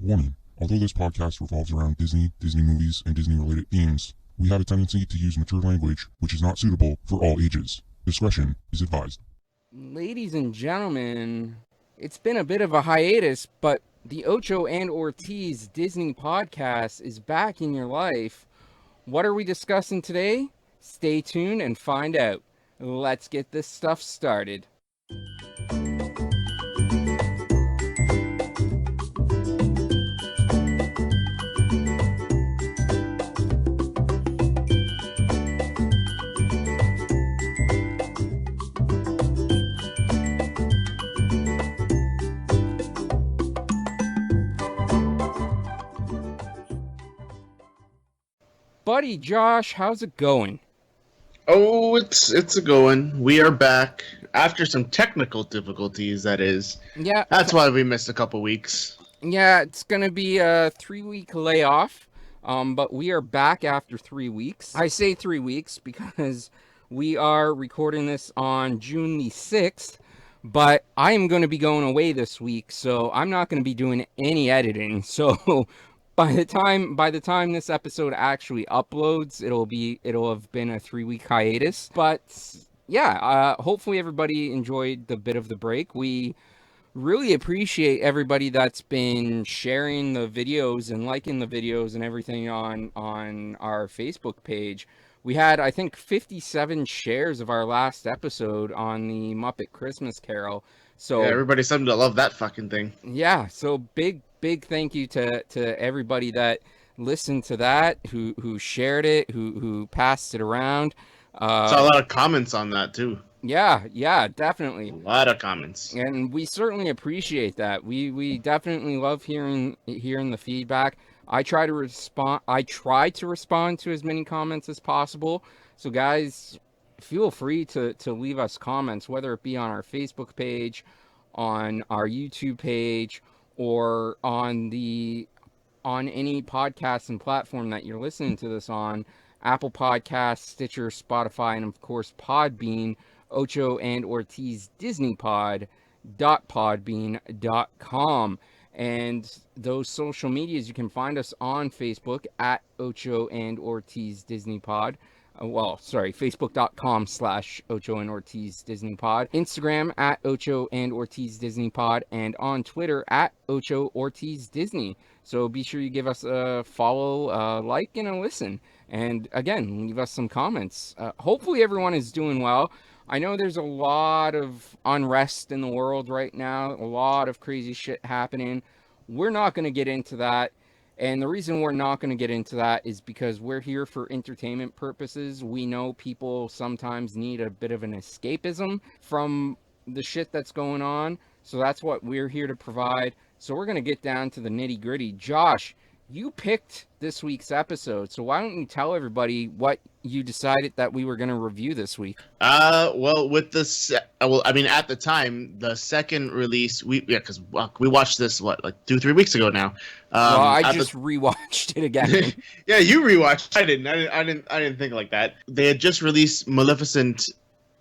Warning: although this podcast revolves around Disney, Disney movies, and Disney-related themes, we have a tendency to use mature language which is not suitable for all ages. Discretion is advised. Ladies and gentlemen, it's been a bit of a hiatus, but the Ocho and Ortiz Disney podcast is back in your life. What are we discussing today? Stay tuned and find out. Let's get this stuff started. Buddy Josh, how's it going? Oh, it's a going. We are back after some technical difficulties. That is. Yeah. That's why we missed a couple weeks. Yeah, it's gonna be a 3-week layoff. But we are back after 3 weeks. I say 3 weeks because we are recording this on June the 6th. But I am going to be going away this week, so I'm not going to be doing any editing. So by the time this episode actually uploads, it'll have been a 3-week hiatus. But yeah, hopefully everybody enjoyed the bit of the break. We really appreciate everybody that's been sharing the videos and liking the videos and everything on our Facebook page. We had, I think, 57 shares of our last episode on the Muppet Christmas Carol. So yeah, everybody seemed to love that fucking thing. Yeah, so big thank you to everybody that listened to that, who shared it, who passed it around. Saw a lot of comments on that too. Yeah, definitely. A lot of comments. And we certainly appreciate that. We definitely love hearing the feedback. I try to respond to as many comments as possible. So guys, feel free to leave us comments, whether it be on our Facebook page, on our YouTube page, or on any podcast and platform that you're listening to this on. Apple Podcasts, Stitcher, Spotify, and of course Podbean. Ocho and Ortiz DisneyPod.podbean.com. And those social medias, you can find us on Facebook at Ocho and Ortiz DisneyPod. Facebook.com/Ocho and Ortiz DisneyPod. Instagram at Ocho and Ortiz DisneyPod. And on Twitter at Ocho Ortiz Disney. So be sure you give us a follow, like, and a listen. And again, leave us some comments. Hopefully everyone is doing well. I know there's a lot of unrest in the world right now, a lot of crazy shit happening. We're not going to get into that. And the reason we're not going to get into that is because we're here for entertainment purposes. We know people sometimes need a bit of an escapism from the shit that's going on. So that's what we're here to provide. So we're going to get down to the nitty gritty. Josh, you picked this week's episode, so why don't you tell everybody what you decided that we were going to review this week? Well, with this, at the time, the second release, because we watched this like 2-3 weeks ago now. I just rewatched it again. Yeah, you rewatched. I didn't think like that. They had just released Maleficent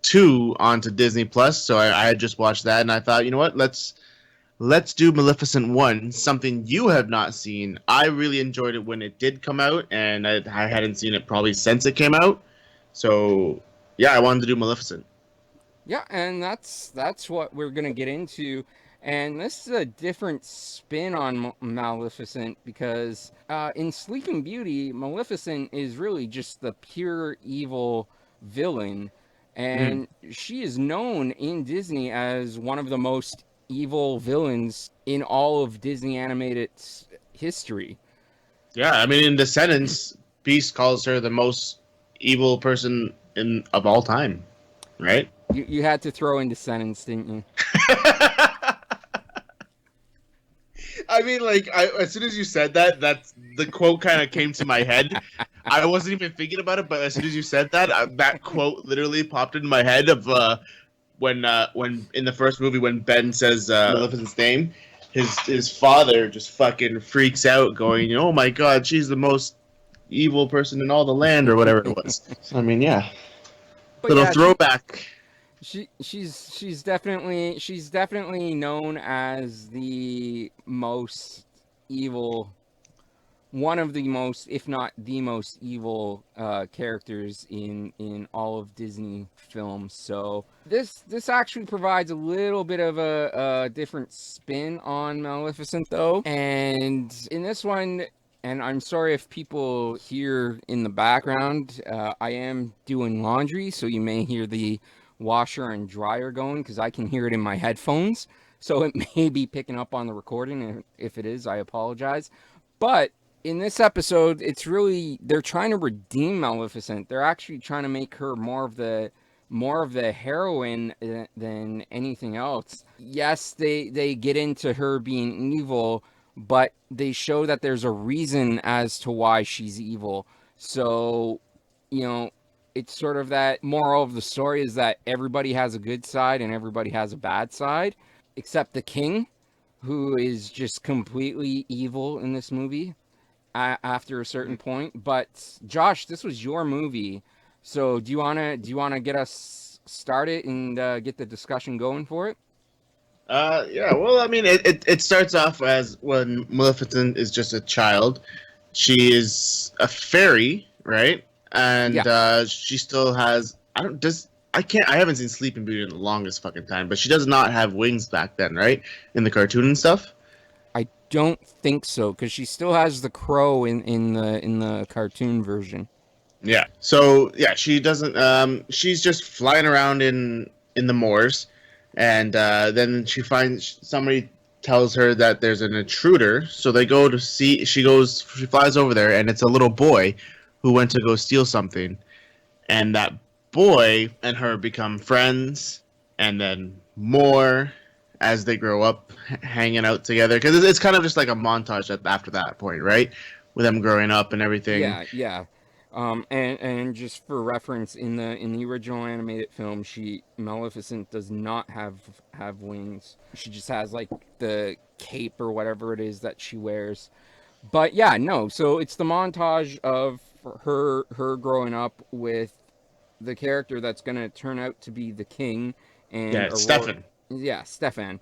2 onto Disney Plus, so I had just watched that, and I thought, you know what, Let's do Maleficent 1, something you have not seen. I really enjoyed it when it did come out, and I hadn't seen it probably since it came out. So, yeah, I wanted to do Maleficent. Yeah, and that's what we're going to get into. And this is a different spin on Maleficent because in Sleeping Beauty, Maleficent is really just the pure evil villain. And she is known in Disney as one of the most evil villains in all of Disney animated history. Yeah, I mean, in Descendants, Beast calls her the most evil person of all time, right? You had to throw in Descendants, didn't you? I mean, as soon as you said that, the quote kind of came to my head. I wasn't even thinking about it, but as soon as you said that, that quote literally popped into my head of when in the first movie when Ben says Maleficent's name, his father just fucking freaks out, going, "Oh my God, she's the most evil person in all the land," or whatever it was. I mean, yeah, but little throwback. She's definitely known as the most evil, one of the most, if not the most evil characters in all of Disney films. So this actually provides a little bit of a different spin on Maleficent, though. And in this one, and I'm sorry if people hear in the background, I am doing laundry, so you may hear the washer and dryer going because I can hear it in my headphones. So it may be picking up on the recording, and if it is, I apologize. But in this episode, it's really, they're trying to redeem Maleficent. They're actually trying to make her more of the heroine than anything else. Yes, they get into her being evil, but they show that there's a reason as to why she's evil. So, you know, it's sort of that moral of the story is that everybody has a good side and everybody has a bad side, except the king, who is just completely evil in this movie after a certain point. But Josh, this was your movie, so do you wanna get us started and get the discussion going for it? Yeah. Well, I mean, it starts off as when Maleficent is just a child. She is a fairy, right? And Yes, she still has. I don't. Does I can't. I haven't seen Sleeping Beauty in the longest fucking time, but she does not have wings back then, right? In the cartoon and stuff. I don't think so because she still has the crow in the cartoon version. Yeah. So yeah, she doesn't. She's just flying around in the moors, and then she finds somebody tells her that there's an intruder. So they go to see. She goes. She flies over there, and it's a little boy who went to go steal something, and that boy and her become friends, and then more as they grow up, hanging out together. Because it's kind of just like a montage after that point, right? With them growing up and everything. Yeah, yeah. And just for reference, in the original animated film, Maleficent does not have wings. She just has like the cape or whatever it is that she wears. But yeah, no. So it's the montage of her growing up with the character that's gonna turn out to be the king Yeah, and it's Aurora. Stefan. Yeah, Stefan,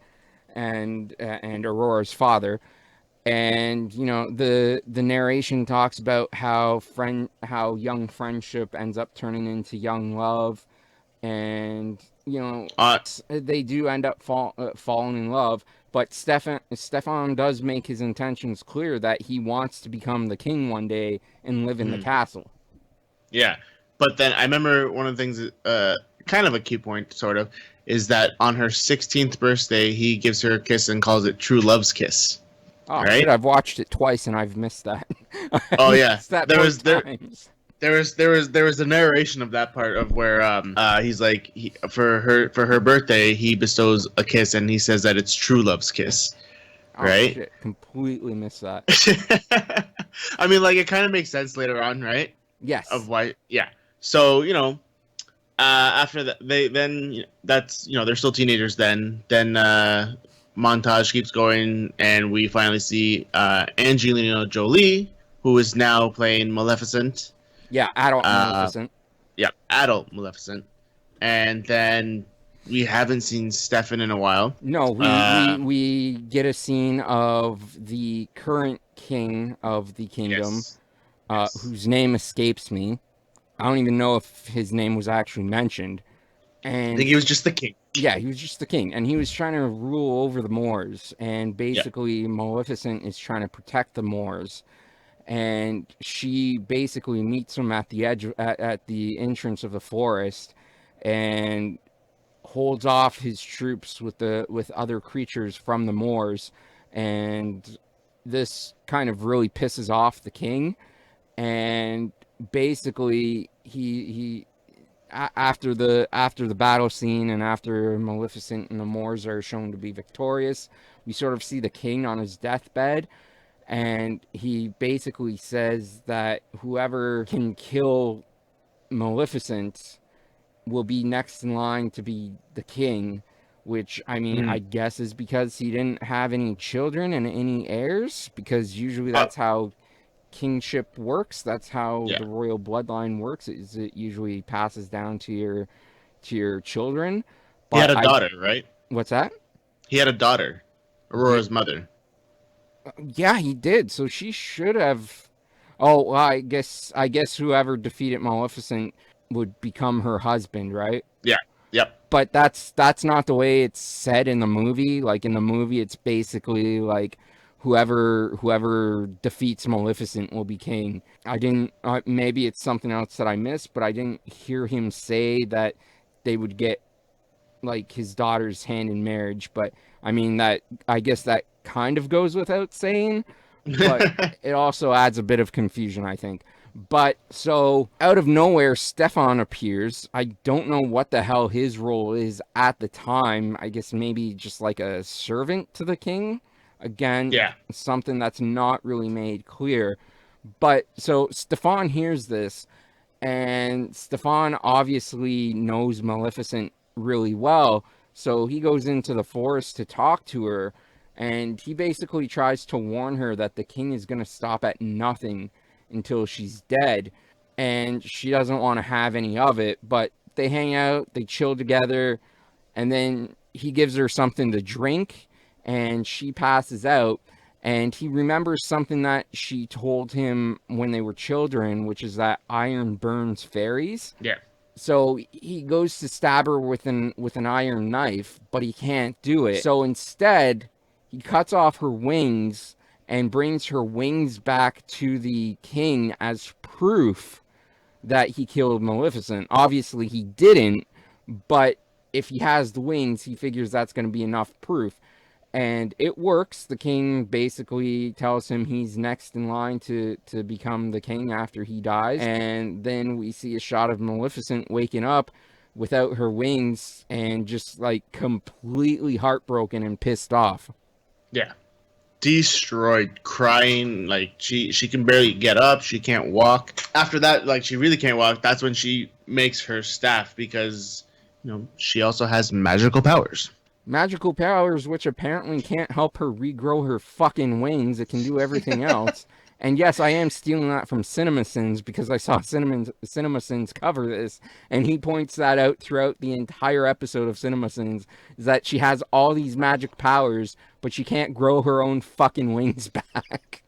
and Aurora's father. And the narration talks about how young friendship ends up turning into young love, and Uh, they do end up falling in love. But Stefan does make his intentions clear that he wants to become the king one day and live in the mhm. castle. Yeah, but then I remember one of the things, kind of a key point, sort of, is that on her 16th birthday, he gives her a kiss and calls it True Love's Kiss. Oh shit! Right? I've watched it twice and I've missed that. I Oh yeah, missed that there both was there times. there was a narration of that part of where he's like for her birthday he bestows a kiss and he says that it's True Love's kiss, Oh right? shit! Completely missed that. I mean, like it kind of makes sense later on, right? Of Yes. why, yeah. So after that, that's they're still teenagers. Then montage keeps going, and we finally see Angelina Jolie, who is now playing Maleficent. Yeah, adult Uh, Maleficent. yeah, adult Maleficent, and then we haven't seen Stefan in a while. No, we, we Uh, we get a scene of the current king of the kingdom, yes, yes, whose name escapes me. I don't even know if his name was actually mentioned. I think And he was just the king. yeah, he was just the king, and he was trying to rule over the Moors. And Yeah, basically, Maleficent is trying to protect the Moors. And she basically meets him at the edge, at the entrance of the forest, and holds off his troops with other creatures from the Moors. And this kind of really pisses off the king. And basically, after the battle scene and after Maleficent and the Moors are shown to be victorious, we sort of see the king on his deathbed, and he basically says that whoever can kill Maleficent will be next in line to be the king, which I mean, I Mhm. guess is because he didn't have any children and any heirs, because usually Uh, that's how kingship works. That's how yeah. the royal bloodline works. Is it usually passes down to your children. He had But a I daughter, right? what's that? He had a daughter, Did Aurora's mother. Yeah, he did. So she should have. Oh, well, I guess whoever defeated Maleficent would become her husband, right? Yeah. Yep. But that's not the way it's said in the movie. Like in the movie, it's basically like whoever defeats Maleficent will be king. I didn't. Maybe it's something else that I missed, but I didn't hear him say that they would get like his daughter's hand in marriage. But I mean that I guess that kind of goes without saying, but it also adds a bit of confusion, I think. But so out of nowhere, Stefan appears. I don't know what the hell his role is at the time. I guess maybe just like a servant to the king. Again, Yeah. something that's not really made clear. But so Stefan hears this, and Stefan obviously knows Maleficent really well. So he goes into the forest to talk to her, and he basically tries to warn her that the king is going to stop at nothing until she's dead, and she doesn't want to have any of it. But they hang out, they chill together, and then he gives her something to drink, and she passes out. And he remembers something that she told him when they were children, which is that iron burns fairies. Yeah. So he goes to stab her with an iron knife, but he can't do it. So instead, he cuts off her wings and brings her wings back to the king as proof that he killed Maleficent. Obviously, he didn't, but if he has the wings, he figures that's going to be enough proof. And it works. The king basically tells him he's next in line to become the king after he dies. And then we see a shot of Maleficent waking up without her wings and just like completely heartbroken and pissed off. Yeah. Destroyed, crying, like she can barely get up, she can't walk. After that, like she really can't walk. That's when she makes her staff because she also has magical powers. Magical powers, which apparently can't help her regrow her fucking wings. It can do everything else. And yes, I am stealing that from CinemaSins because I saw CinemaSins cover this, and he points that out throughout the entire episode of CinemaSins, is that she has all these magic powers, but she can't grow her own fucking wings back.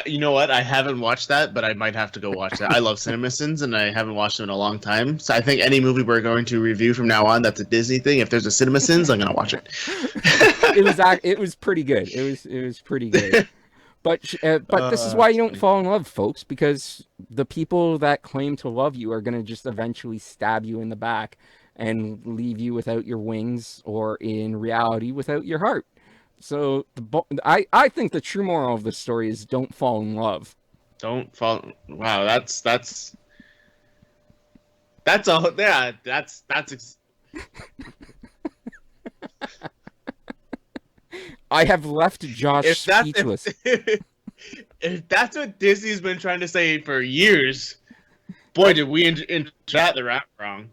You know what? I haven't watched that, but I might have to go watch that. I love CinemaSins, and I haven't watched them in a long time. So I think any movie we're going to review from now on that's a Disney thing, if there's a CinemaSins, I'm gonna watch it. It was pretty good. It was pretty good. But this is why you don't fall in love, folks, because the people that claim to love you are gonna just eventually stab you in the back and leave you without your wings, or in reality, without your heart. So I think the true moral of the story is don't fall in love. Don't fall. Wow, that's a yeah. I have left Josh speechless. If that's what Disney's been trying to say for years, boy, did we interpret the rap wrong.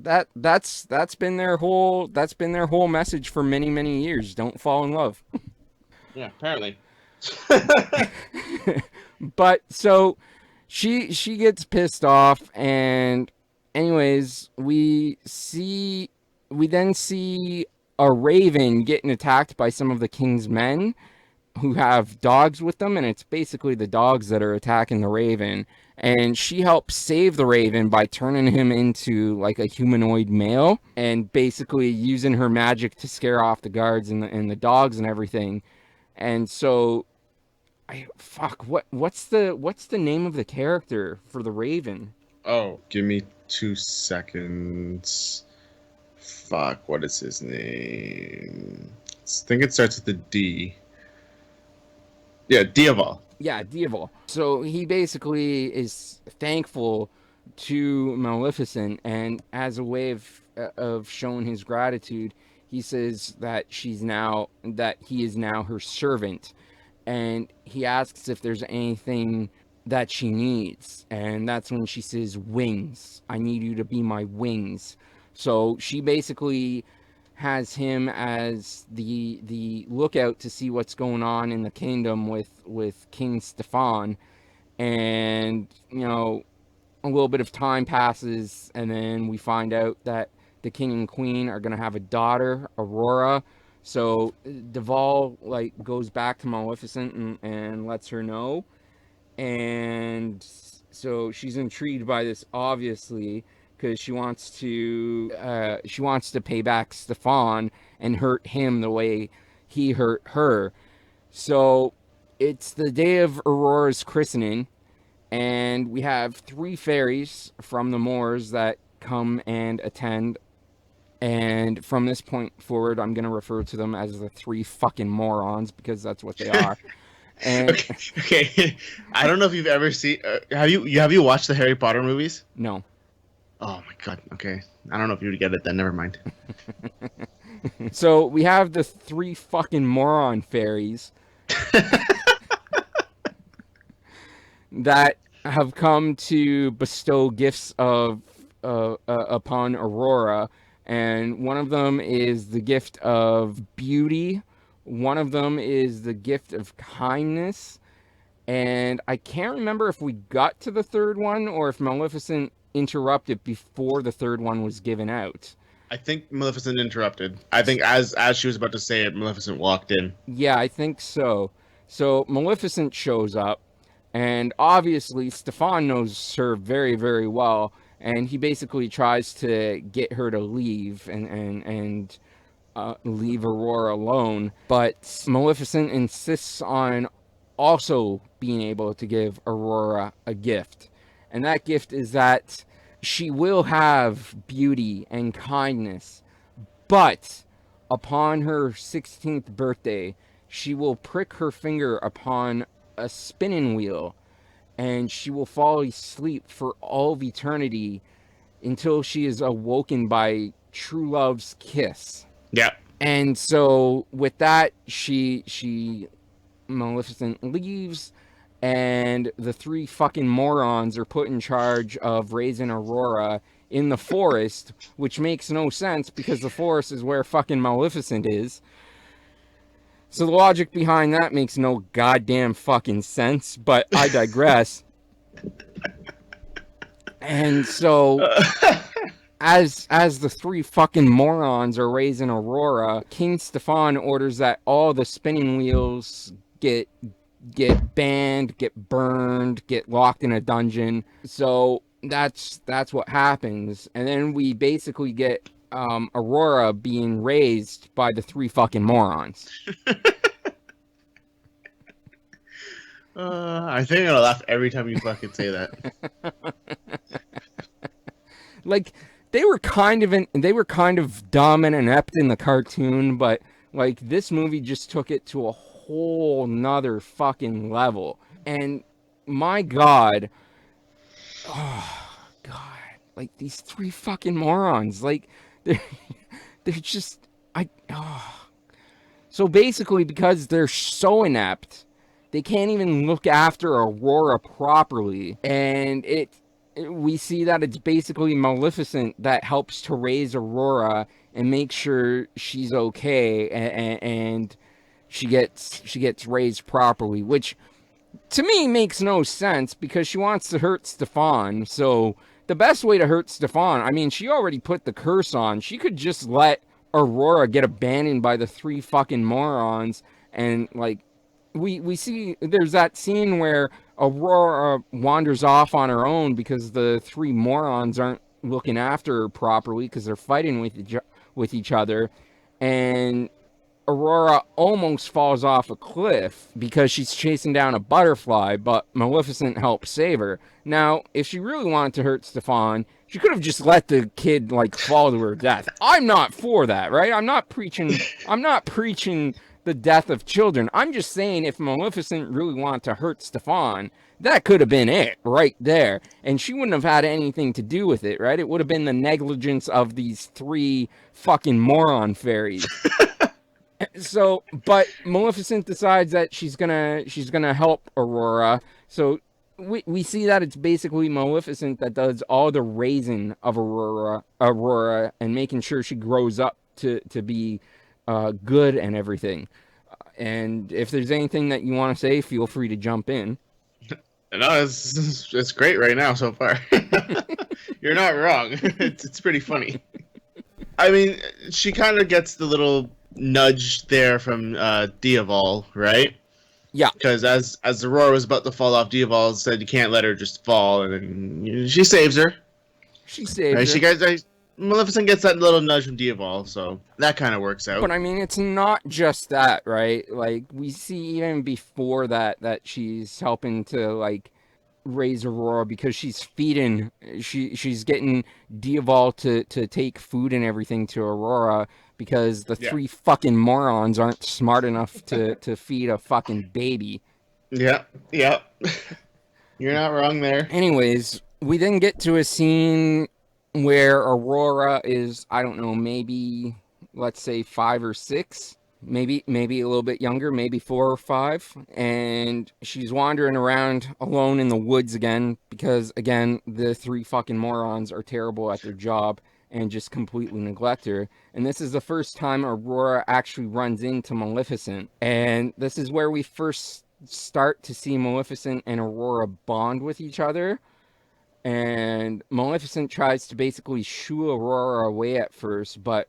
That's been their whole message for many years. Don't fall in love. Yeah, apparently. But so she gets pissed off, and anyways, we then see a raven getting attacked by some of the king's men who have dogs with them, and it's basically the dogs that are attacking the raven. And she helps save the raven by turning him into like a humanoid male and basically using her magic to scare off the guards and the dogs and everything. And so what's the name of the character for the raven? Oh, give me 2 seconds. Fuck, what is his name? I think it starts with the D. Yeah, Diaval. Yeah, Diaval. So he basically is thankful to Maleficent, and as a way of showing his gratitude, he says that he is now her servant, and he asks if there's anything that she needs, and that's when she says, "Wings. I need you to be my wings." So she basically has him as the lookout to see what's going on in the kingdom with King Stefan. And a little bit of time passes, and then we find out that the king and queen are going to have a daughter, Aurora. So Duvall like goes back to Maleficent and lets her know, and so she's intrigued by this obviously because she wants to pay back Stefan and hurt him the way he hurt her. So it's the day of Aurora's christening, and we have 3 fairies from the Moors that come and attend. And from this point forward, I'm going to refer to them as the 3 fucking morons because that's what they are. And okay. I don't know if you've ever seen. Have you watched the Harry Potter movies? no. Oh my god. Okay. I don't know if you would get it then. Never mind. So we have the 3 fucking moron fairies that have come to bestow gifts of upon Aurora, and one of them is the gift of beauty, one of them is the gift of kindness, and I can't remember if we got to the third one or if Maleficent interrupted before the third one was given out. I think Maleficent interrupted. I think as she was about to say it, Maleficent walked in. Yeah, I think so. So Maleficent shows up, and obviously Stefan knows her very, very well, and he basically tries to get her to leave and leave Aurora alone. But Maleficent insists on also being able to give Aurora a gift, and that gift is that she will have beauty and kindness, but upon her 16th birthday, she will prick her finger upon a spinning wheel, and she will fall asleep for all of eternity until she is awoken by true love's kiss. Yeah. And so with that, Maleficent leaves, and the 3 fucking morons are put in charge of raising Aurora in the forest, which makes no sense because the forest is where fucking Maleficent is. So the logic behind that makes no goddamn fucking sense, but I digress. And so as the 3 fucking morons are raising Aurora, King Stefan orders that all the spinning wheels get banned, get burned, get locked in a dungeon. So that's what happens. And then we basically get Aurora being raised by the 3 fucking morons. I think I'm gonna laugh every time you fucking say that. Like, they were kind of dumb and inept in the cartoon, but like this movie just took it to a whole nother fucking level. And my god, oh god, like these 3 fucking morons, like they're just So basically, because they're so inept, they can't even look after Aurora properly, and we see that it's basically Maleficent that helps to raise Aurora and make sure she's okay, and she gets raised properly, which to me makes no sense because she wants to hurt Stefan. So the best way to hurt Stefan, I mean, she already put the curse on. She could just let Aurora get abandoned by the 3 fucking morons, and like we see there's that scene where Aurora wanders off on her own because the 3 morons aren't looking after her properly because they're fighting with each other, and Aurora almost falls off a cliff because she's chasing down a butterfly, but Maleficent helps save her. Now, if she really wanted to hurt Stefan, she could have just let the kid like fall to her death. I'm not for that, right? I'm not preaching the death of children. I'm just saying if Maleficent really wanted to hurt Stefan, that could have been it right there. And she wouldn't have had anything to do with it, right? It would have been the negligence of these 3 fucking moron fairies. So, but Maleficent decides that she's gonna help Aurora. So we see that it's basically Maleficent that does all the raising of Aurora and making sure she grows up to be good and everything. And if there's anything that you want to say, feel free to jump in. No, it's great right now so far. You're not wrong. It's pretty funny. I mean, she kind of gets the little nudge there from Diaval, right? Yeah. Because as Aurora was about to fall off, Diaval said you can't let her just fall, and then she saves her. She saves Right? her. Maleficent gets that little nudge from Diaval, so that kind of works out. But I mean, it's not just that, right? Like, we see even before that she's helping to, like, raise Aurora because she's feeding, she's getting Diaval to take food and everything to Aurora because the Yeah. three fucking morons aren't smart enough to feed a fucking baby. Yeah, yeah. You're not wrong there. Anyways, we then get to a scene where Aurora is, I don't know, maybe, let's say 5 or 6, maybe a little bit younger, maybe 4 or 5, and she's wandering around alone in the woods again because, again, the 3 fucking morons are terrible at their job and just completely neglect her. And this is the first time Aurora actually runs into Maleficent, and this is where we first start to see Maleficent and Aurora bond with each other. And Maleficent tries to basically shoo Aurora away at first, but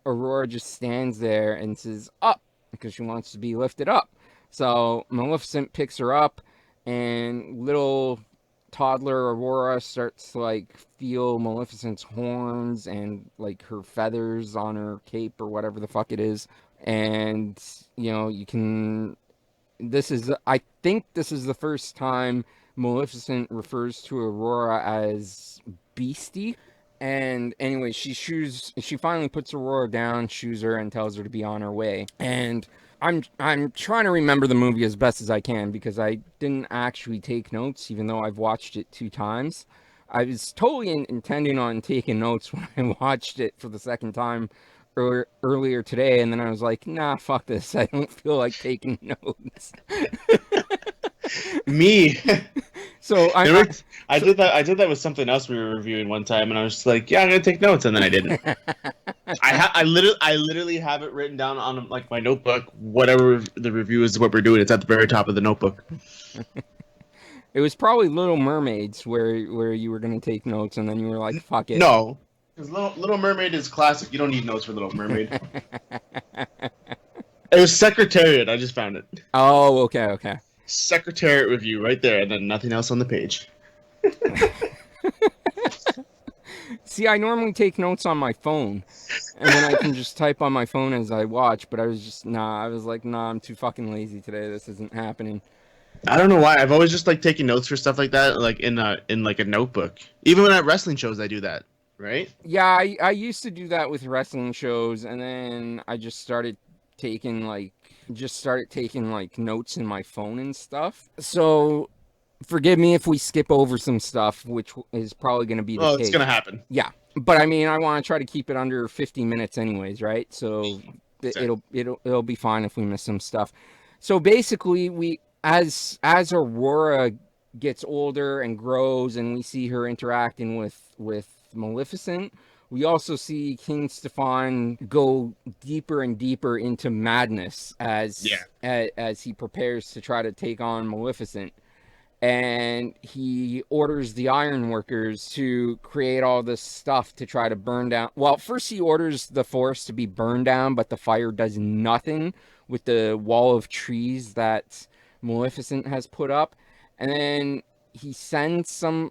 Aurora just stands there and says, up, because she wants to be lifted up. So Maleficent picks her up, and little toddler Aurora starts to, like, feel Maleficent's horns and, like, her feathers on her cape or whatever the fuck it is. And, you know, I think this is the first time Maleficent refers to Aurora as Beastie. And anyway, she finally puts Aurora down, shoos her, and tells her to be on her way. And I'm trying to remember the movie as best as I can because I didn't actually take notes, even though I've watched it 2 times. I was totally intending on taking notes when I watched it for the second time earlier today, and then I was like, nah, fuck this. I don't feel like taking notes. Me. So I did that with something else we were reviewing one time, and I was just like, yeah, I'm gonna take notes, and then I didn't. I literally have it written down on, like, my notebook. Whatever the review is, what we're doing, it's at the very top of the notebook. It was probably Little Mermaids where you were gonna take notes, and then you were like, fuck it. No, because Little Mermaid is classic. You don't need notes for Little Mermaid. It was Secretariat. I just found it. Oh, okay. Secretariat review right there, and then nothing else on the page. See, I normally take notes on my phone, and then I can just type on my phone as I watch, but I was like, I'm too fucking lazy today. This isn't happening. I don't know why. I've always just, like, taking notes for stuff like that, like in like a notebook. Even when at wrestling shows, I do that. Right? Yeah, I used to do that with wrestling shows, and then I just started taking notes in my phone and stuff. So forgive me if we skip over some stuff, which is probably going to be the case. It's going to happen. Yeah, but I mean, I want to try to keep it under 50 minutes anyways, right? So it'll be fine if we miss some stuff. So basically, as Aurora gets older and grows, and we see her interacting with Maleficent, we also see King Stefan go deeper and deeper into madness as he prepares to try to take on Maleficent. And he orders the ironworkers to create all this stuff to try to burn down. Well, first he orders the forest to be burned down, but the fire does nothing with the wall of trees that Maleficent has put up. And then he sends some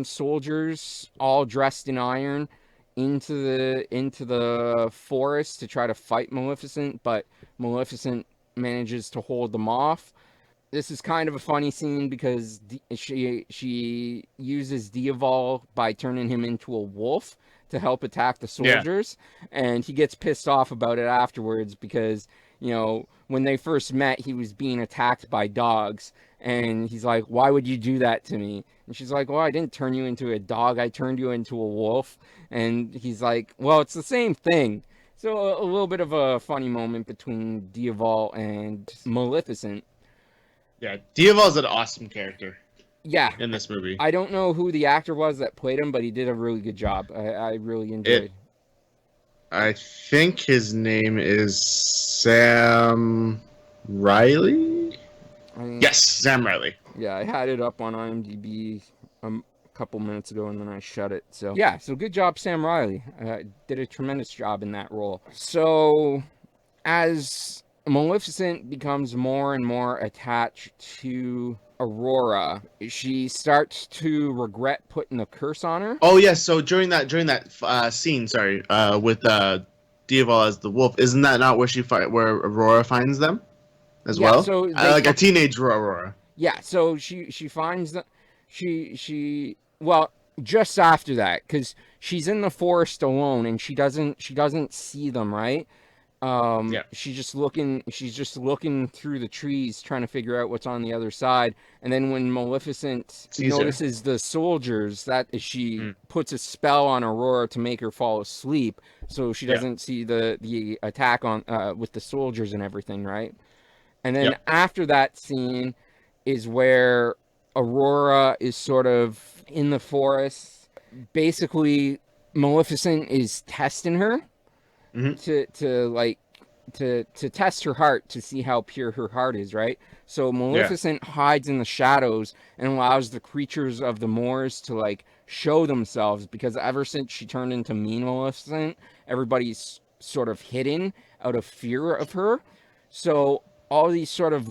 soldiers all dressed in iron into the forest to try to fight Maleficent, but Maleficent manages to hold them off. This is kind of a funny scene because she uses Diaval by turning him into a wolf to help attack the soldiers, and he gets pissed off about it afterwards because, you know, when they first met, he was being attacked by dogs, and he's like, why would you do that to me? And she's like, well, I didn't turn you into a dog, I turned you into a wolf. And he's like, well, it's the same thing. So a little bit of a funny moment between Diaval and Maleficent. Yeah, Diaval's an awesome character. Yeah. In this movie. I don't know who the actor was that played him, but he did a really good job. I really enjoyed it. I think his name is Sam Riley? Yes, Sam Riley. Yeah, I had it up on IMDb a couple minutes ago, and then I shut it. So yeah, so good job, Sam Riley. Did a tremendous job in that role. So as Maleficent becomes more and more attached to Aurora, she starts to regret putting the curse on her. Oh yes. So during that scene, sorry, with Diaval as the wolf, isn't that not where where Aurora finds them as Yeah, well? so Like a teenage Aurora. yeah, so she finds that well, just after that, because she's in the forest alone and she doesn't see them, right? Yeah. She's just looking through the trees trying to figure out what's on the other side. And then when Maleficent Caesar. notices the soldiers, that she Mm. puts a spell on Aurora to make her fall asleep, so she Yeah. doesn't see the attack on with the soldiers and everything, right? And then Yep. after that scene is where Aurora is sort of in the forest. Basically, Maleficent is testing her Hmm. to test her heart to see how pure her heart is, right? So Maleficent hides in the shadows and allows the creatures of the moors to like show themselves, because ever since she turned into mean Maleficent, everybody's sort of hidden out of fear of her. So all these sort of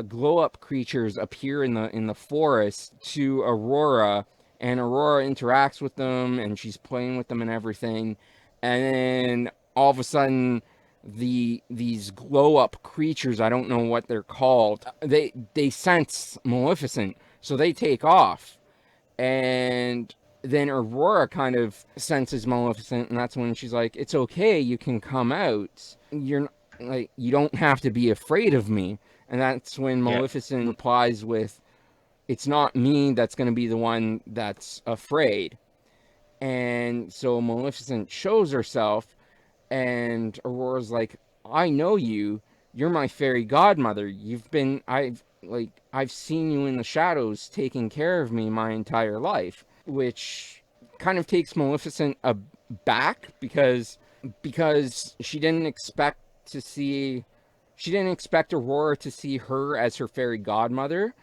glow up creatures appear in the forest to Aurora, and Aurora interacts with them and she's playing with them and everything. And then all of a sudden, these glow up creatures, I don't know what they're called, they sense Maleficent, so they take off. And then Aurora kind of senses Maleficent, and that's when she's like, "It's okay, you can come out. You don't have to be afraid of me." And that's when Yeah. Maleficent replies with, "It's not me that's going to be the one that's afraid." And so Maleficent shows herself, and Aurora's like, "I know you. You're my fairy godmother. I've seen you in the shadows taking care of me my entire life," which kind of takes Maleficent aback, because she didn't expect Aurora to see her as her fairy godmother.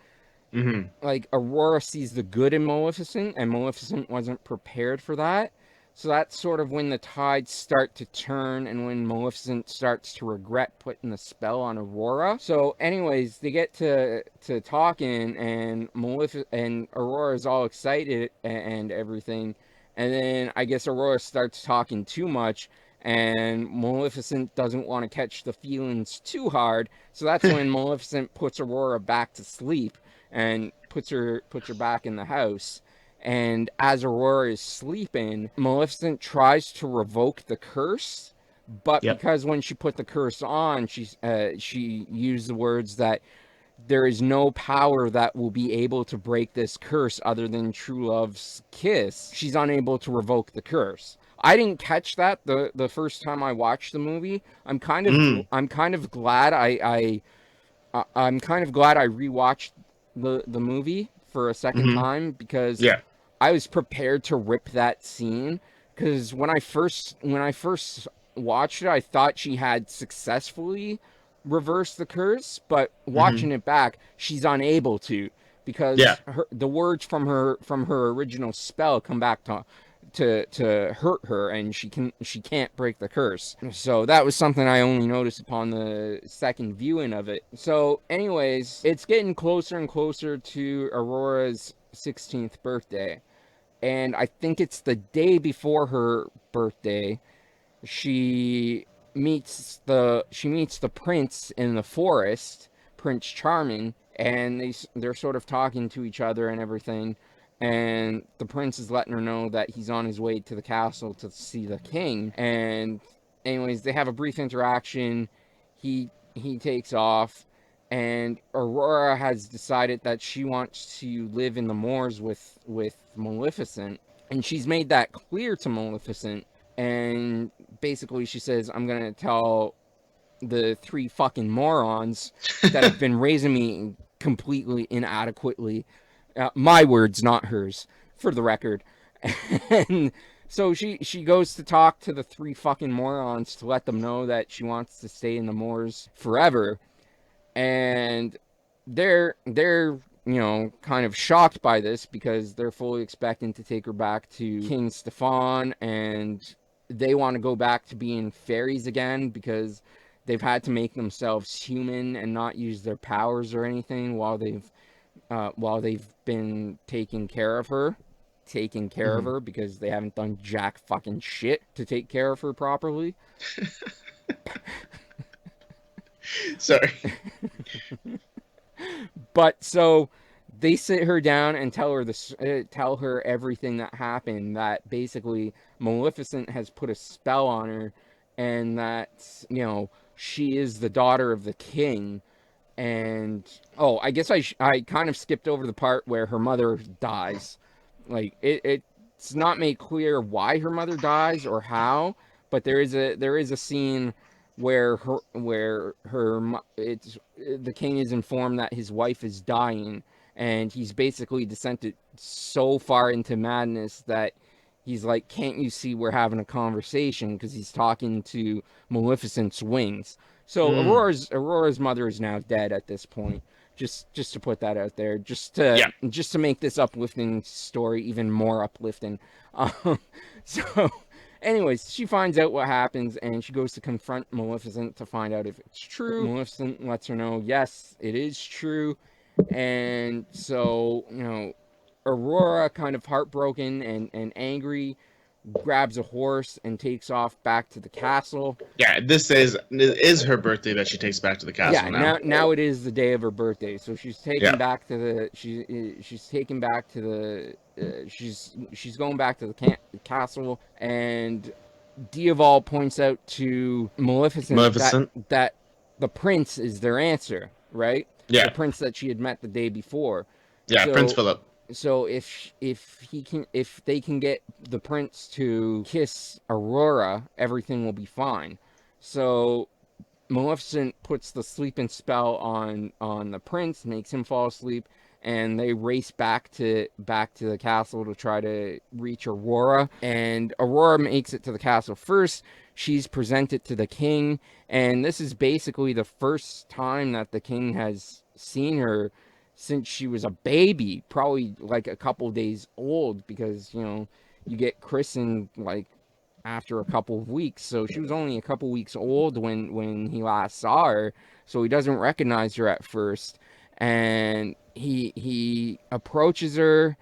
Hmm. Like, Aurora sees the good in Maleficent, and Maleficent wasn't prepared for that. So that's sort of when the tides start to turn, and when Maleficent starts to regret putting the spell on Aurora. So anyways, they get to talking, and Aurora is all excited and everything. And then I guess Aurora starts talking too much, and Maleficent doesn't want to catch the feelings too hard. So that's when Maleficent puts Aurora back to sleep and puts her back in the house. And as Aurora is sleeping, Maleficent tries to revoke the curse, but Yep. because when she put the curse on, she used the words that there is no power that will be able to break this curse other than true love's kiss. She's unable to revoke the curse. I didn't catch that the first time I watched the movie. I'm kind of glad I'm kind of glad I rewatched the movie for a second Hmm. time, because Yeah. I was prepared to rip that scene, because when I first watched it, I thought she had successfully reversed the curse, but Hmm. watching it back, she's unable to, Yeah. because the words from her original spell come back to hurt her, and she can't break the curse. So that was something I only noticed upon the second viewing of it. So anyways, it's getting closer and closer to Aurora's 16th birthday, and I think it's the day before her birthday. She meets the prince in the forest, Prince Charming, and they're sort of talking to each other and everything. And the prince is letting her know that he's on his way to the castle to see the king. And anyways, they have a brief interaction. He takes off, and Aurora has decided that she wants to live in the moors with Maleficent, and she's made that clear to Maleficent. And basically she says, "I'm gonna tell the three fucking morons that have been raising me completely inadequately." My words, not hers, for the record. And so she goes to talk to the three fucking morons to let them know that she wants to stay in the moors forever. And they're kind of shocked by this, because they're fully expecting to take her back to King Stefan, and they want to go back to being fairies again, because they've had to make themselves human and not use their powers or anything while they've been taking care of her. Because they haven't done jack fucking shit to take care of her properly. Sorry. But so they sit her down and tell her everything that happened, that basically Maleficent has put a spell on her, and that, you know, she is the daughter of the king. And I guess I kind of skipped over the part where her mother dies. Like, it's not made clear why her mother dies or how, but there is a scene where the king is informed that his wife is dying, and he's basically descended so far into madness that he's like, "Can't you see we're having a conversation?" Because he's talking to Maleficent's wings. So Aurora's mother is now dead at this point. Just to put that out there, just to make this uplifting story even more uplifting. So, anyways, she finds out what happens, and she goes to confront Maleficent to find out if it's true. Maleficent lets her know, yes, it is true. And so, you know, Aurora, kind of heartbroken and angry, grabs a horse and takes off back to the castle. Yeah, this is her birthday that she takes back to the castle now it is the day of her birthday, so she's taken back to the she's going back to the castle, and Diaval points out to Maleficent that the prince is their answer, right? Yeah, the prince that she had met the day before. Yeah, so, Prince Philip. So if they can get the prince to kiss Aurora, everything will be fine. So Maleficent puts the sleeping spell on the prince, makes him fall asleep, and they race back to the castle to try to reach Aurora. And Aurora makes it to the castle first. She's presented to the king, and this is basically the first time that the king has seen her since she was a baby, probably like a couple days old, because, you know, you get christened like after a couple of weeks. So she was only a couple weeks old when he last saw her, so he doesn't recognize her at first. And he approaches her,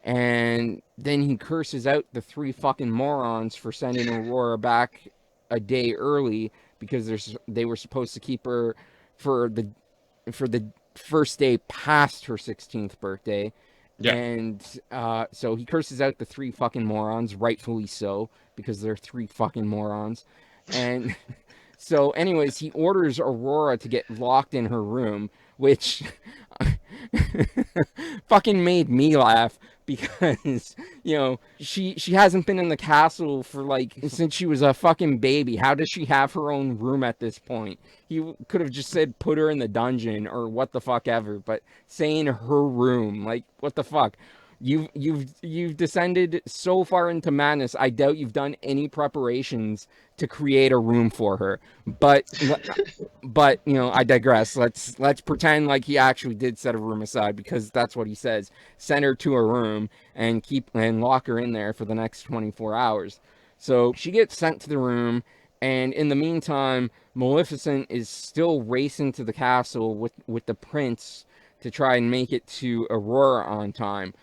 and then he curses out the three fucking morons for sending Aurora back a day early, because they were supposed to keep her for the first day past her 16th birthday. Yeah. And so he curses out the three fucking morons, rightfully so, because they're three fucking morons. And so anyways, he orders Aurora to get locked in her room, which fucking made me laugh, because, you know, she hasn't been in the castle for like since she was a fucking baby. How does she have her own room at this point? He could have just said put her in the dungeon or what the fuck ever, but saying her room, like, what the fuck? You've descended so far into madness. I doubt you've done any preparations to create a room for her. But you know, I digress. Let's pretend like he actually did set a room aside, because that's what he says. Send her to her room and lock her in there for the next 24 hours. So she gets sent to the room, and in the meantime, Maleficent is still racing to the castle with the prince to try and make it to Aurora on time.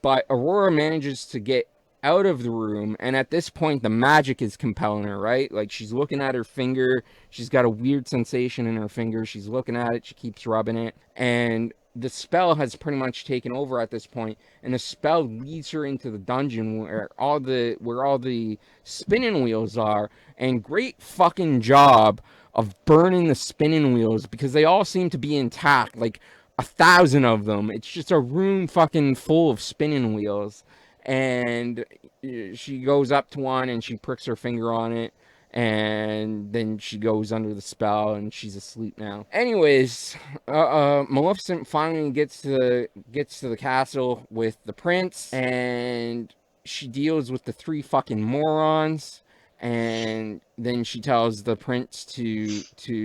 But Aurora manages to get out of the room, and at this point the magic is compelling her, right? Like, she's looking at her finger, she's got a weird sensation in her finger, she's looking at it, she keeps rubbing it, and the spell has pretty much taken over at this point, and the spell leads her into the dungeon where all the spinning wheels are. And great fucking job of burning the spinning wheels, because they all seem to be intact, like 1,000 of them. It's just a room fucking full of spinning wheels. And she goes up to one and she pricks her finger on it, and then she goes under the spell and she's asleep now. Anyways, Maleficent finally gets to the castle with the prince, and she deals with the three fucking morons. And then she tells the prince she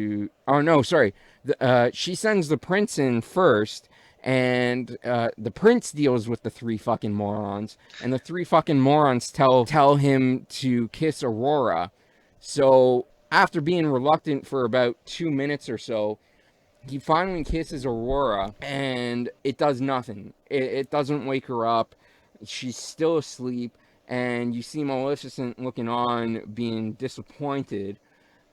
sends the prince in first, and the prince deals with the three fucking morons, and the three fucking morons tell him to kiss Aurora. So after being reluctant for about 2 minutes or so, he finally kisses Aurora, and it does nothing. It doesn't wake her up. She's still asleep, and you see Maleficent looking on, being disappointed.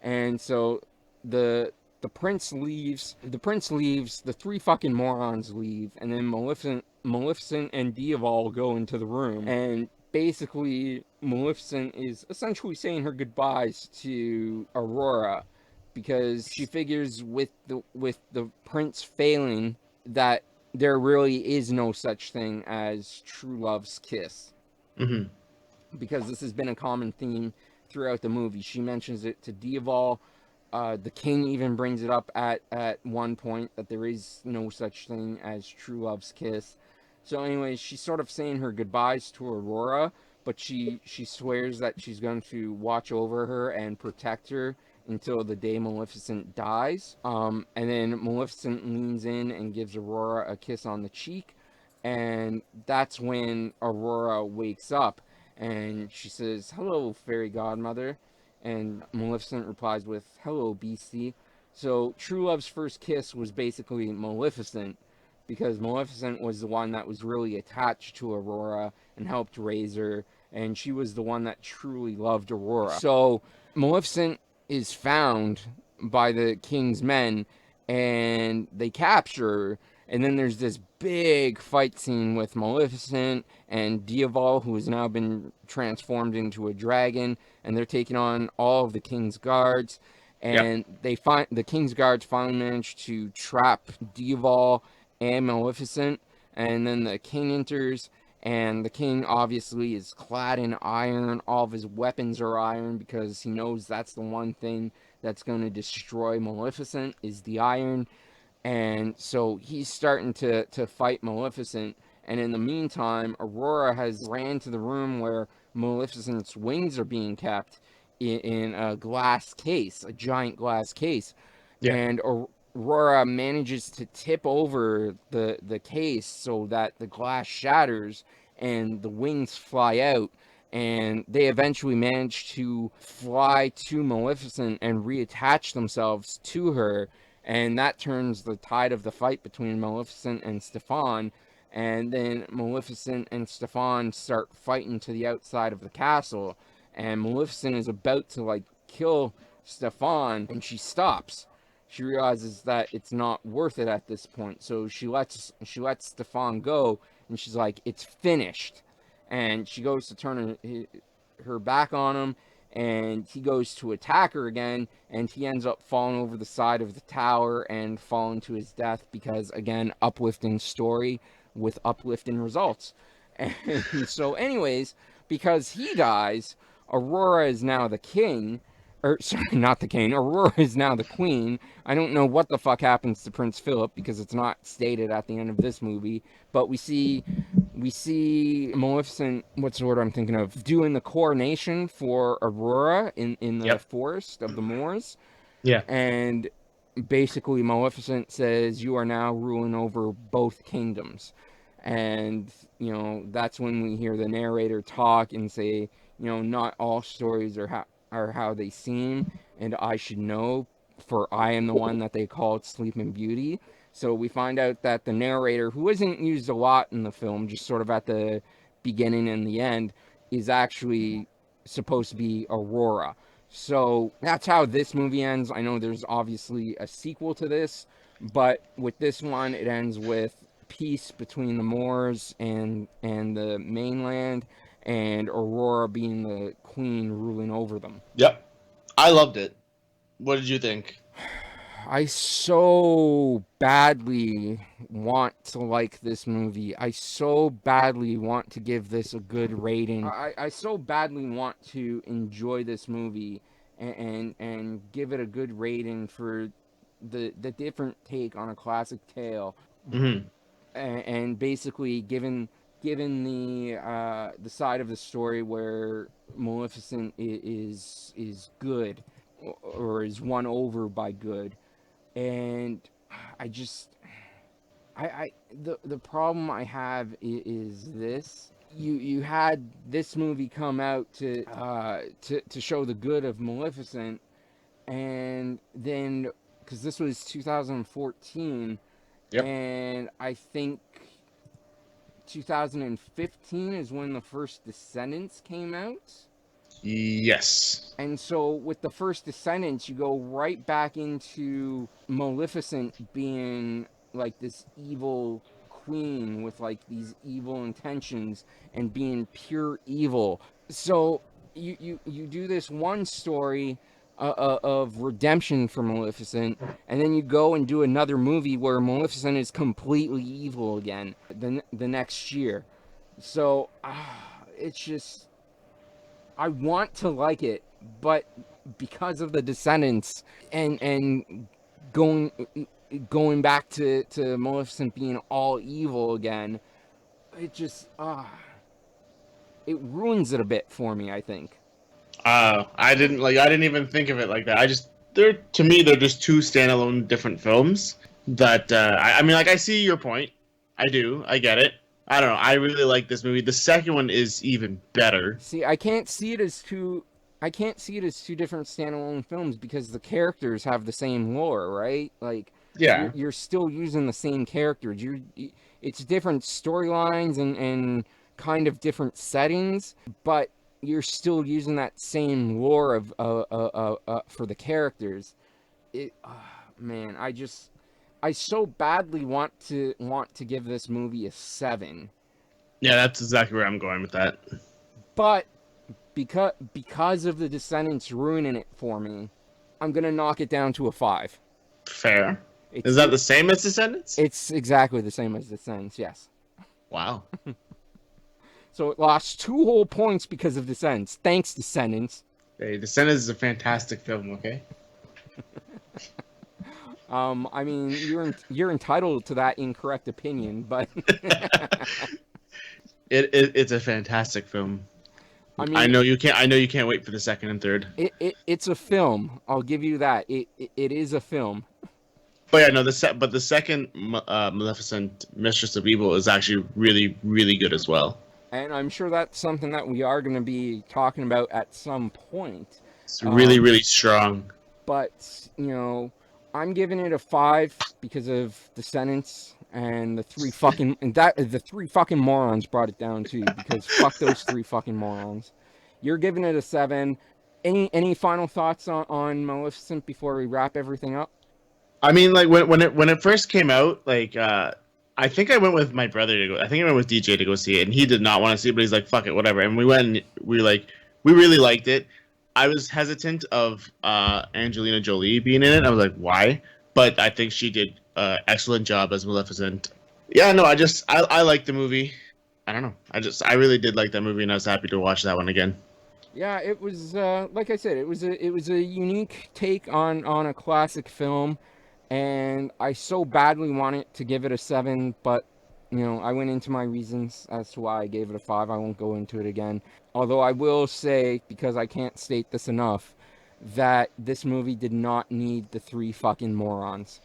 And so the the prince leaves. The prince leaves. The three fucking morons leave, and then Maleficent and Diaval go into the room, and basically Maleficent is essentially saying her goodbyes to Aurora, because she figures with the prince failing that there really is no such thing as true love's kiss, Mm-hmm. because this has been a common theme throughout the movie. She mentions it to Diaval. The king even brings it up at one point, that there is no such thing as true love's kiss. So anyways, she's sort of saying her goodbyes to Aurora, but she swears that she's going to watch over her and protect her until the day Maleficent dies. And then Maleficent leans in and gives Aurora a kiss on the cheek, and that's when Aurora wakes up, and she says, "Hello, fairy godmother." And Maleficent replies with, "Hello, beastie." So True Love's first kiss was basically Maleficent, because Maleficent was the one that was really attached to Aurora and helped raise her, and she was the one that truly loved Aurora. So Maleficent is found by the king's men, and they capture her. And then there's this big fight scene with Maleficent and Diaval, who has now been transformed into a dragon, and they're taking on all of the king's guards. And the king's guards finally manage to trap Diaval and Maleficent, and then the king enters, and the king obviously is clad in iron. All of his weapons are iron, because he knows that's the one thing that's going to destroy Maleficent, is the iron. And so he's starting to fight Maleficent. And in the meantime, Aurora has ran to the room where Maleficent's wings are being kept in a glass case, a giant glass case. Yeah. And Aurora manages to tip over the case so that the glass shatters and the wings fly out. And they eventually manage to fly to Maleficent and reattach themselves to her. And that turns the tide of the fight between Maleficent and Stefan. And then Maleficent and Stefan start fighting to the outside of the castle. And Maleficent is about to, like, kill Stefan, and she stops. She realizes that it's not worth it at this point. So she lets Stefan go, and she's like, "It's finished." And she goes to turn her back on him, and he goes to attack her again, and he ends up falling over the side of the tower and falling to his death, because, again, uplifting story with uplifting results. And so anyways, because he dies, Aurora is now the king. Or, sorry, not the king. Aurora is now the queen. I don't know what the fuck happens to Prince Philip, because it's not stated at the end of this movie. But we see Maleficent, what's the word I'm thinking of, doing the coronation for Aurora in the forest of the Moors. Yeah. And basically Maleficent says, "You are now ruling over both kingdoms." And, you know, that's when we hear the narrator talk and say, you know, "Not all stories are how they seem, and I should know, for I am the one that they called Sleeping Beauty." So we find out that the narrator, who isn't used a lot in the film, just sort of at the beginning and the end, is actually supposed to be Aurora. So that's how this movie ends. I know there's obviously a sequel to this, but with this one, it ends with peace between the Moors and the mainland, and Aurora being the queen ruling over them. Yep. I loved it. What did you think? I so badly want to like this movie. I so badly want to give this a good rating. I so badly want to enjoy this movie and give it a good rating for the different take on a classic tale. Mm-hmm. And basically given the side of the story where Maleficent is good, or is won over by good. And the problem I have is this: you had this movie come out to show the good of Maleficent, and then because this was 2014, Yep. and I think 2015 is when the first Descendants came out. Yes. And so with the first Descendants, you go right back into Maleficent being like this evil queen with like these evil intentions and being pure evil. So you do this one story of redemption for Maleficent, and then you go and do another movie where Maleficent is completely evil again the next year. So it's just, I want to like it, but because of the Descendants and going going back to Maleficent being all evil again, it just it ruins it a bit for me, I think. I didn't even think of it like that. To me they're just two standalone different films that I mean, like, I see your point. I get it. I don't know. I really like this movie. The second one is even better. See, I can't see it as two different standalone films because the characters have the same lore, right? Like Yeah. you're still using the same characters. It's different storylines and kind of different settings, but you're still using that same lore of for the characters. It Man, I so badly want to give this movie a 7. Yeah, that's exactly where I'm going with that. But because of the Descendants ruining it for me, I'm gonna knock it down to a 5. Fair. Is that the same as Descendants? It's exactly the same as Descendants, yes. Wow. So it lost 2 whole points because of Descendants. Thanks, Descendants. Hey, Descendants is a fantastic film, okay? I mean, you're entitled to that incorrect opinion, but it's a fantastic film. I mean, I know you can't wait for the second and third. It's a film. I'll give you that. It is a film. But yeah, no, the second Maleficent, Mistress of Evil, is actually really, really good as well. And I'm sure that's something that we are going to be talking about at some point. It's really, really strong. But, I'm giving it a 5 because of Descendants and the 3 fucking morons brought it down too, because fuck those 3 fucking morons. You're giving it a 7. Any final thoughts on Maleficent before we wrap everything up? I mean, like, when it first came out, like, I think I went with my brother to go. I think I went with DJ to go see it, and he did not want to see it, but he's like, "Fuck it, whatever." And we went, and we really liked it. I was hesitant of Angelina Jolie being in it. I was like, "Why?" But I think she did an excellent job as Maleficent. Yeah, no, I like the movie. I don't know. I really did like that movie, and I was happy to watch that one again. Yeah, it was like I said, it was a unique take on a classic film. And I so badly wanted to give it a 7, but, I went into my reasons as to why I gave it a 5. I won't go into it again. Although I will say, because I can't state this enough, that this movie did not need the 3 fucking morons.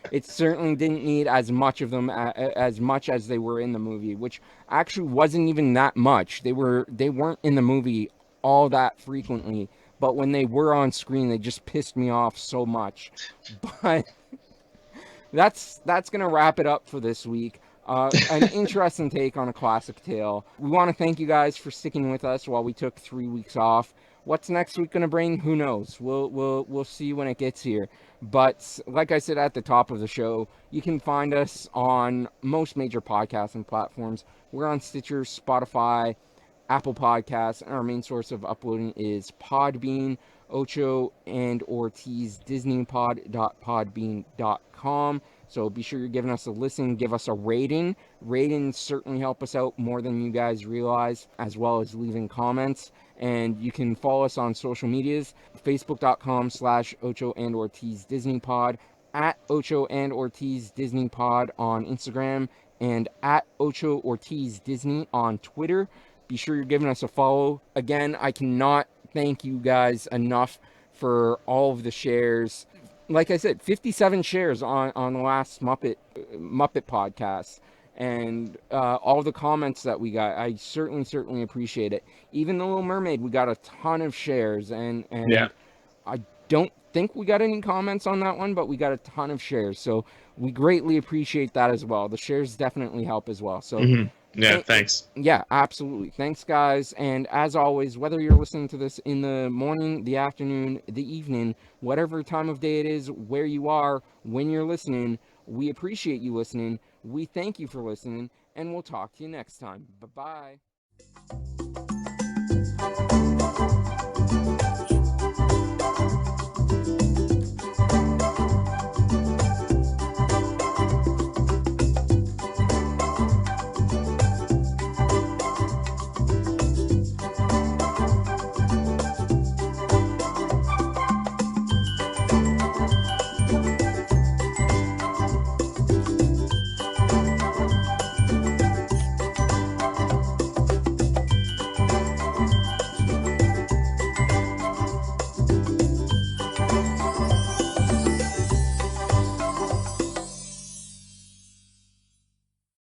It certainly didn't need as much of them as much as they were in the movie, which actually wasn't even that much. They weren't in the movie all that frequently. But when they were on screen, they just pissed me off so much. But that's going to wrap it up for this week. An interesting take on a classic tale. We want to thank you guys for sticking with us while we took 3 weeks off. What's next week going to bring? Who knows? We'll see when it gets here. But like I said at the top of the show, you can find us on most major podcasting platforms. We're on Stitcher, Spotify, Apple Podcasts, and our main source of uploading is Podbean, Ocho and Ortiz, DisneyPod.podbean.com. So be sure you're giving us a listen, give us a rating. Ratings certainly help us out more than you guys realize, as well as leaving comments. And you can follow us on social medias, Facebook.com/Ocho and Ortiz DisneyPod, at Ocho and Ortiz DisneyPod on Instagram, and at Ocho Ortiz Disney on Twitter. Be sure you're giving us a follow. Again, I cannot thank you guys enough for all of the shares. Like I said, 57 shares on the last Muppet podcast. And all the comments that we got, I certainly appreciate it. Even The Little Mermaid, we got a ton of shares. And yeah. I don't think we got any comments on that one, but we got a ton of shares. So we greatly appreciate that as well. The shares definitely help as well. So Yeah, thanks. Yeah, absolutely. Thanks, guys. And as always, whether you're listening to this in the morning, the afternoon, the evening, whatever time of day it is, where you are, when you're listening, we appreciate you listening. We thank you for listening, and we'll talk to you next time. Bye-bye.